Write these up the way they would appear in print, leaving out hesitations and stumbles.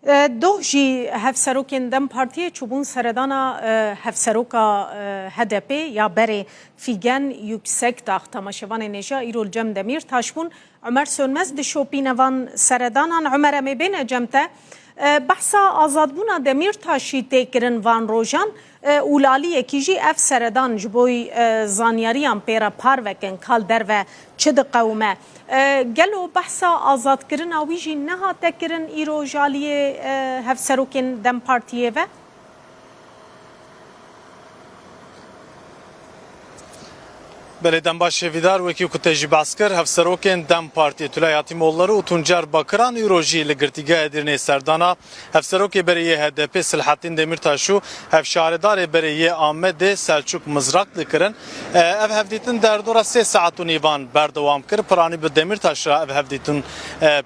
دوجی هفسروکن دم پارتی چوبون سردانا هفسروکا HDP یا بره فیگن yüksek داخت تماشوان نجا ایرول جم دمیر تاشبون عمر سونمز دشوپینوان سردانا عمر مبین جمته بحثا آزادبونا دمیر تاشی تکرن وان روژان اولالی اکیجی اف سردان جبوی زانیاریان پیرا پار وکن کال در و چد قومه گلو بحثا آزاد کرن آویجی نها تکرن ایرو جالی هف سروکن دم پارتیه و Belediye Başşevidar vekî ku tejî behs kir hevserokên Dem Partiyê Tulayatî Mollları û Tuncer Bakiran îro jî li girtîgeha Edirnê serdana hevserokê berê yê HDP Silhatîn Demirtaş û hevşaredarê berê yê Amedê Selçuk Mızrak dikirin. Ev hevdîtin derdora 3 saet û nîvan berdewam kir. Piranî bi Demirtaş ra ev hevdîtin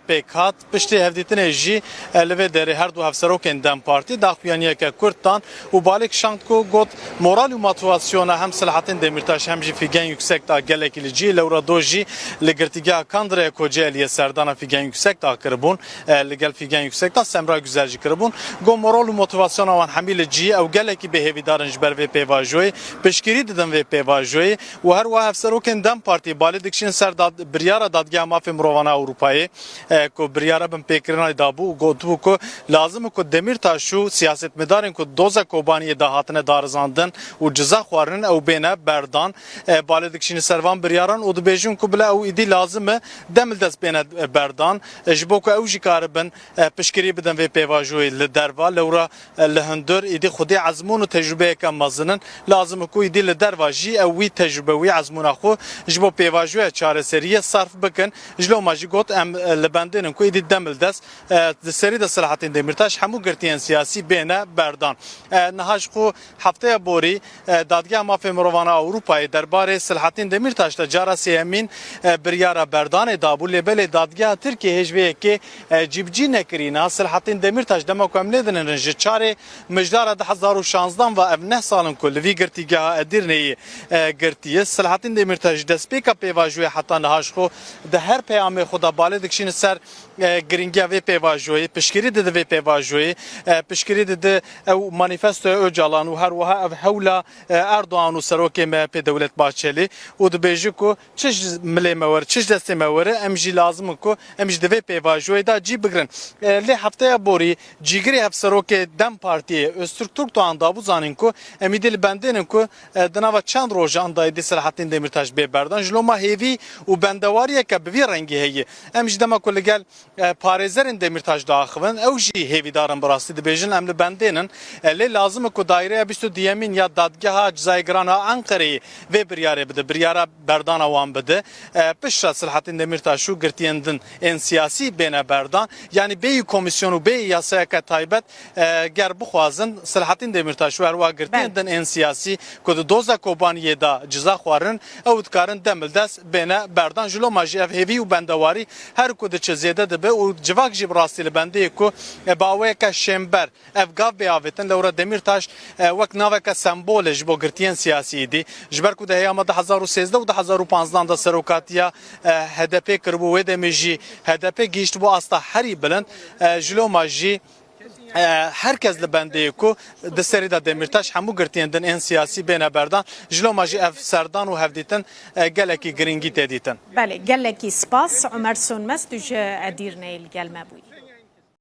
pêk hat. Piştî hevdîtinê jî li vê derê her du hevserokên Dem Partî daxuyaniyeke Kurtdan û balêk şand ku got moral û motivasyona hem Silhatîn Demirtaş hem jî Figen Yüksek da gelek ilîcî lewra dojî li girtîgeha Kandıraya Kocaeliye serdana Figen Yüksek da kiribûn li gel Figen Yüksek da Semra Güzel jî kiribûn got moral û motivasyona wan hemî li cî ew gelekî bêhêvîdarin ji ber vê pêvajoyê piştgirî didin vê pêvajoyê û her wiha hevserokên Dem Partî balê dikişin ser biryara dadgeha mafê mirovana Ewropayê ku biryara bin pêkirina dabû û gotibû ku lazim ku Demirtaş û siyasetmedarên ku doza Kobaniyê da hatine darizandin û ciza xwarinin ew bêne berdan balê dikişin servan biryaran û dibêjin ku bila ew îdî lazim e demil dest bêne berdan ji bo ku ew jî karibin piştgirî bidin vê pêvajoyê li derva lewra li hundir îdî xwedê ezmûn û tecrübeyeke mezinin lazim ku îdî li derva jî ew wî tecrübe wî ezmûna xwe ji bo pêvajoya çareseriyê sarf bikin ji loma jî got em li bendênin ku îdî demil dest di serî de Silhatîn Demirtaş hemû girtiyên siyasî bêne berdan. Niha ji xwe hefteya borî dadgeha mafê mirovana Ewropayê derbarê Silhatîn Demirtaş da cara sêyemîn biryara berdanê dabû lêbelê dadgeha Tirkiye hêjveyekê cîbcî nekirîna Silhatîn Demirtaş dema ku em lêdinin ji çarê mijdara 2016 ve ev neh salin ku li vî girtîgeha Edirneyê girtiye Silhatîn Demirtaş destpêka pêvajoyê heta niha ji xwe di her peyamê xwe da balê dikişîne ser giringiya vê pêvajoyê piştgirî dide vê pêvajoyê piştgirî dide ew manîfestoya Öcalan û her wiha ev hewla Erdoğan û serokê MHP Devlet Bahçeli û dibêje ku çi milê me were çi destê me were em jî lazim ku em ji di vê pêvajoyê da cî bigirin. Lê hefteya borî cîgirê hevserokê Dem Partiyê Öztürk Türkdoğan dabû zanîn ku em îdî li bendênin ku di nava çend rojan da êdî Silhatîn Demirtaş bê berdan ji loma hêvî û bendewariyeke bi vî rengî heye. Em ji dema ku li gel parêzerên Demirtaş diaxivin ew jî hêvîdarin bi rastî dibêjin em li bendênin lê lazim ku daireya 22 ya dadgeha Cizayirgirana Enqereyê vê biryarê bide biryara berdana wan bide pişta Silhatîn Demirtaş û girtiyên din ên siyasî bêne berdan yani bêyî komisyon û bêyî yasayeke taybet ger bixwazin Silhatîn Demirtaş û her wiha girtiyên din ên siyasî ku di doza Kobaniyê da ciza xwarin ew dikarin demil dest bêne berdan ji loma jî ev hêvî û bendewarî her ku diçe zêde dibe û civak jî bi rastî li bendeyê ku baweyeke şember ev gav bêavêtin lewra Demirtaş wek naveke sembole ji bo girtiyên siyasî îdî ji ber ku di heyama 2013 û 2015 da serokatiya HDP kiribû wê demê jî HDP gihîşt bo asta herî bilind ji loma jî herkes li bendeyê ku di serî de Demirtaş hemû girtiyên din ên siyasî bêne berdan ji loma jî ev serdan û hevdîtin gelekî giringî tê dîtin. Belê gelekî spas Ömer Sönmez tu ji Edirneyê li gel me bûyî.